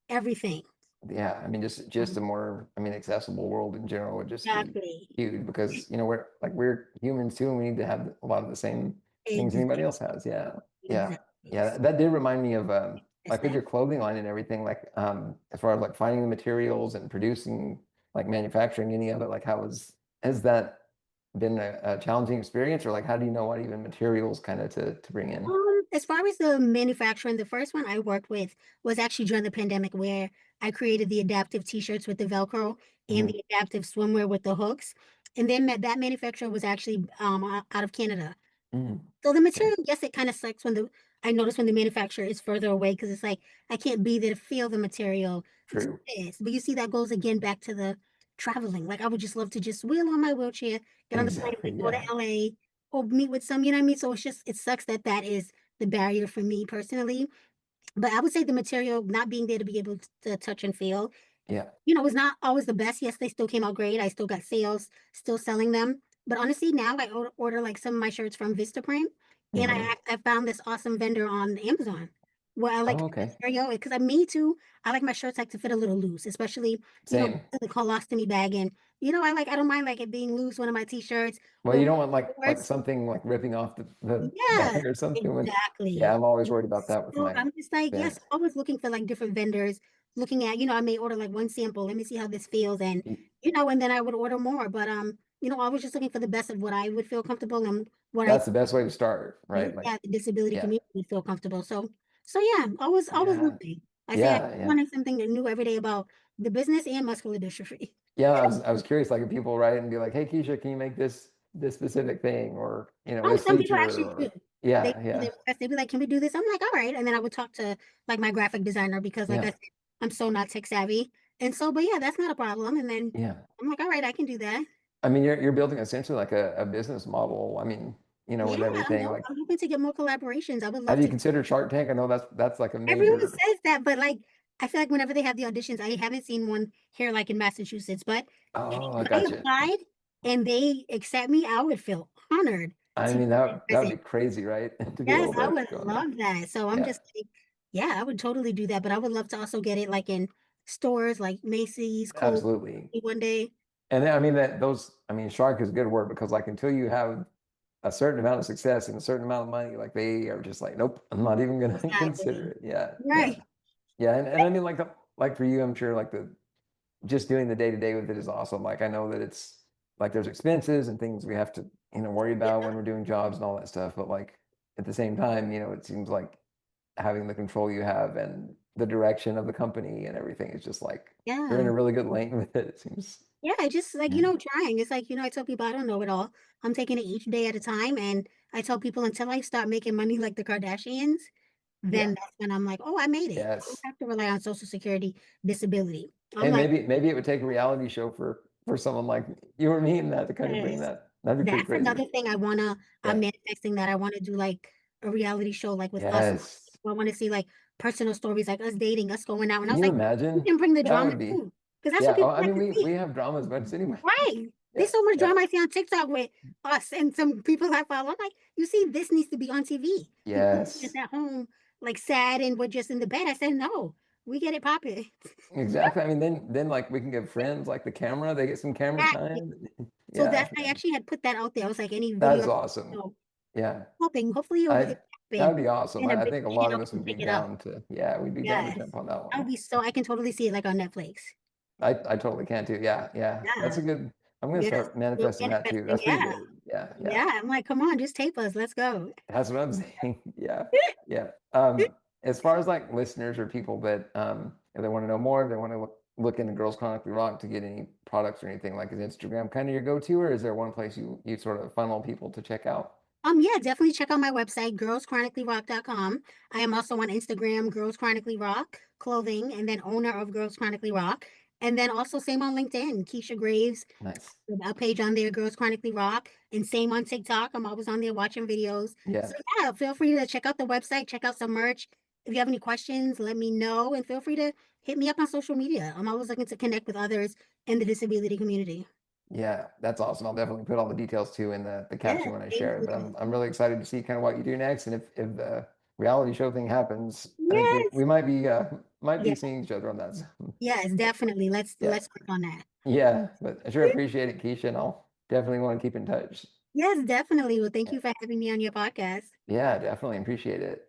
Speaker 2: everything.
Speaker 1: Yeah, I mean, just a more, I mean, accessible world in general would just be
Speaker 2: Exactly.
Speaker 1: huge because we're humans too, and we need to have a lot of the same things anybody
Speaker 2: Exactly.
Speaker 1: else has. Yeah, yeah,
Speaker 2: Exactly.
Speaker 1: yeah. That did remind me of
Speaker 2: That's
Speaker 1: like with
Speaker 2: that.
Speaker 1: your clothing line and everything, like as far as like finding the materials and producing, like manufacturing any of it. Like, has that been a challenging experience, or like how do you know what even materials kind of to bring in?
Speaker 2: As far as the manufacturing, the first one I worked with was actually during the pandemic where I created the adaptive t-shirts with the Velcro and
Speaker 1: Hmm.
Speaker 2: the adaptive swimwear with the hooks. And then that manufacturer was actually out of Canada.
Speaker 1: Hmm.
Speaker 2: So the
Speaker 1: Okay,
Speaker 2: material, yes, it kinda sucks when the I notice when the manufacturer is further away because it's like, I can't be there to feel the material, do
Speaker 1: true.
Speaker 2: this, but you see that goes again back to the traveling, like, I would just love to just wheel on my wheelchair, get on the plane,
Speaker 1: Exactly.
Speaker 2: and go to
Speaker 1: Yeah.
Speaker 2: LA or meet with some, you know what I mean? So it's just it sucks that that is the barrier for me personally, but I would say the material not being there to be able to touch and feel
Speaker 1: Yeah.
Speaker 2: it's not always the best. Yes, they still came out great. I still got sales, still selling them. But honestly, now I order like some of my shirts from Vistaprint, and
Speaker 1: Hmm.
Speaker 2: I found this awesome vendor on Amazon where I like
Speaker 1: Oh,
Speaker 2: the
Speaker 1: okay.
Speaker 2: material because I me too. I like my shirts like to fit a little loose, especially
Speaker 1: Same.
Speaker 2: the colostomy bag, and I don't mind like it being loose. One of my t-shirts
Speaker 1: Well,
Speaker 2: or
Speaker 1: you don't want like
Speaker 2: shorts.
Speaker 1: something like ripping off the
Speaker 2: Yeah,
Speaker 1: bag or something when yeah,
Speaker 2: exactly.
Speaker 1: I'm always worried about that with
Speaker 2: So
Speaker 1: my
Speaker 2: I'm just like, yes,
Speaker 1: vents.
Speaker 2: always looking for like different vendors, looking at, I may order like one sample, let me see how this feels. And,
Speaker 1: Y-
Speaker 2: and then I would order more. But I was just looking for the best of what I would feel comfortable and what I
Speaker 1: That's the best way to start, right? Like,
Speaker 2: yeah, the disability
Speaker 1: yeah,
Speaker 2: community would feel comfortable. So yeah, always
Speaker 1: yeah,
Speaker 2: looking. I say I
Speaker 1: yeah, yeah.
Speaker 2: wanting something new every day about the business and muscular dystrophy.
Speaker 1: Yeah, I was curious, like if people write and be like, "Hey, Keisha, can you make this specific thing?" Or,
Speaker 2: Oh,
Speaker 1: this
Speaker 2: some people
Speaker 1: feature
Speaker 2: actually do.
Speaker 1: or
Speaker 2: They
Speaker 1: Yeah,
Speaker 2: they
Speaker 1: yeah,
Speaker 2: request, they'd be like, "Can we do this?" I'm like, "Alright," and then I would talk to, like, my graphic designer because, like I
Speaker 1: yeah,
Speaker 2: said, I'm so not tech savvy, and so but yeah, that's not a problem, and then
Speaker 1: yeah.
Speaker 2: I'm like, "Alright, I can do that."
Speaker 1: I mean, you're building essentially like a business model. I mean,
Speaker 2: Yeah,
Speaker 1: with everything, like,
Speaker 2: I'm hoping to get more collaborations. I would
Speaker 1: have
Speaker 2: love
Speaker 1: you
Speaker 2: to.
Speaker 1: considered Shark Tank? I know that's like a
Speaker 2: Everyone
Speaker 1: major.
Speaker 2: says that, but, like, I feel like whenever they have the auditions, I haven't seen one here, like, in Massachusetts, but
Speaker 1: Oh, I
Speaker 2: if I
Speaker 1: gotcha.
Speaker 2: applied and they accept me, I would feel honored
Speaker 1: I
Speaker 2: to
Speaker 1: mean,
Speaker 2: be
Speaker 1: that would
Speaker 2: present.
Speaker 1: be crazy, right? To be
Speaker 2: Yes,
Speaker 1: able
Speaker 2: I
Speaker 1: to
Speaker 2: would
Speaker 1: go in there.
Speaker 2: love that. So I'm
Speaker 1: Yeah,
Speaker 2: just like, yeah, I would totally do that, but I would love to also get it, like, in stores like Macy's, Kohl's,
Speaker 1: absolutely.
Speaker 2: one day.
Speaker 1: And then, I mean, that those I mean, shark is a good word because, like, until you have a certain amount of success and a certain amount of money, like, they are just like, "Nope, I'm not even gonna consider
Speaker 2: Exactly.
Speaker 1: it." Yeah, yeah.
Speaker 2: Right.
Speaker 1: Yeah, and I mean, like, for you, I'm sure, like, the just doing the day-to-day with it is awesome. Like, I know that it's like, there's expenses and things we have to, worry about
Speaker 2: Yeah,
Speaker 1: when we're doing jobs and all that stuff, but, like, at the same time, it seems like having the control you have and the direction of the company and everything is just, like, you're in
Speaker 2: yeah.
Speaker 1: a really good lane with it, it seems.
Speaker 2: Yeah, I just like,
Speaker 1: Yeah.
Speaker 2: trying. It's like, I tell people I don't know it all. I'm taking it each day at a time. And I tell people until I start making money like the Kardashians,
Speaker 1: Yeah.
Speaker 2: then that's when I'm like, oh, I made it. I don't
Speaker 1: Yes.
Speaker 2: have to rely on Social Security disability. I'm
Speaker 1: And
Speaker 2: like,
Speaker 1: maybe it would take a reality show for someone like you or me and that to kind of bring
Speaker 2: yes.
Speaker 1: that. That'd be pretty
Speaker 2: That's
Speaker 1: crazy.
Speaker 2: another thing I'm
Speaker 1: Yeah.
Speaker 2: manifesting that I wanna do, like, a reality show, like, with us.
Speaker 1: Yes.
Speaker 2: I wanna see, like, personal stories, like, us dating, us going out, and I
Speaker 1: Can
Speaker 2: was
Speaker 1: you
Speaker 2: like, "You
Speaker 1: imagine?
Speaker 2: can bring the
Speaker 1: That
Speaker 2: drama
Speaker 1: would be
Speaker 2: too, because that's what
Speaker 1: yeah, oh,
Speaker 2: people
Speaker 1: I
Speaker 2: like
Speaker 1: mean,
Speaker 2: to
Speaker 1: we
Speaker 2: see."
Speaker 1: have dramas but anyway.
Speaker 2: Right.
Speaker 1: Yeah,
Speaker 2: There's so much
Speaker 1: yeah.
Speaker 2: drama I see on TikTok with us and some people I follow. I'm like, "You see, this needs to be on TV. People just
Speaker 1: Yes.
Speaker 2: at home, like, sad and we're just in the bed." I said, "No, we get it popping."
Speaker 1: Exactly. I mean, then, like, we can give friends, like, the camera, they get some camera
Speaker 2: Exactly.
Speaker 1: time.
Speaker 2: So
Speaker 1: Yeah,
Speaker 2: that's I
Speaker 1: yeah.
Speaker 2: actually had put that out there. I was like, "Any
Speaker 1: That
Speaker 2: video,"
Speaker 1: is awesome.
Speaker 2: so
Speaker 1: Yeah.
Speaker 2: hopefully
Speaker 1: I
Speaker 2: it
Speaker 1: that
Speaker 2: happen
Speaker 1: would be awesome.
Speaker 2: and a
Speaker 1: I
Speaker 2: big
Speaker 1: think a lot of
Speaker 2: channel
Speaker 1: us
Speaker 2: can
Speaker 1: would be
Speaker 2: pick it up.
Speaker 1: down to yeah, we'd be down to
Speaker 2: Yes.
Speaker 1: jump on that
Speaker 2: That would
Speaker 1: one.
Speaker 2: be so I can totally see it, like, on Netflix.
Speaker 1: I totally can too. Yeah, yeah.
Speaker 2: Yeah.
Speaker 1: That's a good I'm gonna
Speaker 2: Yes.
Speaker 1: start
Speaker 2: We're
Speaker 1: manifesting that too.
Speaker 2: manifesting,
Speaker 1: That's pretty
Speaker 2: yeah.
Speaker 1: good. Yeah, yeah.
Speaker 2: Yeah, I'm like, "Come on, just tape us, let's go."
Speaker 1: That's what I'm saying. Yeah, yeah. As far as, like, listeners or people that, if they wanna know more, if they wanna look into Girls Chronically Rock to get any products or anything, like, is Instagram kinda your go-to, or is there one place you sort of funnel people to check out?
Speaker 2: Yeah, definitely check out my website, girlschronicallyrock.com. I am also on Instagram, Girls Chronically Rock Clothing, and then owner of Girls Chronically Rock. And then also same on LinkedIn, Keisha Greaves,
Speaker 1: Nice.
Speaker 2: a page on there, Girls Chronically Rock, and same on TikTok. I'm always on there watching videos. So
Speaker 1: Yeah.
Speaker 2: yeah, feel free to check out the website, check out some merch. If you have any questions, let me know, and feel free to hit me up on social media. I'm always looking to connect with others in the disability community.
Speaker 1: Yeah, that's awesome. I'll definitely put all the details too in the
Speaker 2: Yeah,
Speaker 1: caption when I
Speaker 2: thank
Speaker 1: share it. But
Speaker 2: you.
Speaker 1: I'm really excited to see kind of what you do next, and if the reality show thing happens, I think we
Speaker 2: Yes.
Speaker 1: might
Speaker 2: Yeah.
Speaker 1: be seeing each other on that. So,
Speaker 2: Yes, definitely.
Speaker 1: yeah,
Speaker 2: Let's work on that.
Speaker 1: yeah. But I sure appreciate it, Keisha, and I'll definitely want to keep in touch.
Speaker 2: Yes, definitely. Well, thank
Speaker 1: Yeah,
Speaker 2: you for having me on your podcast.
Speaker 1: yeah, definitely appreciate it.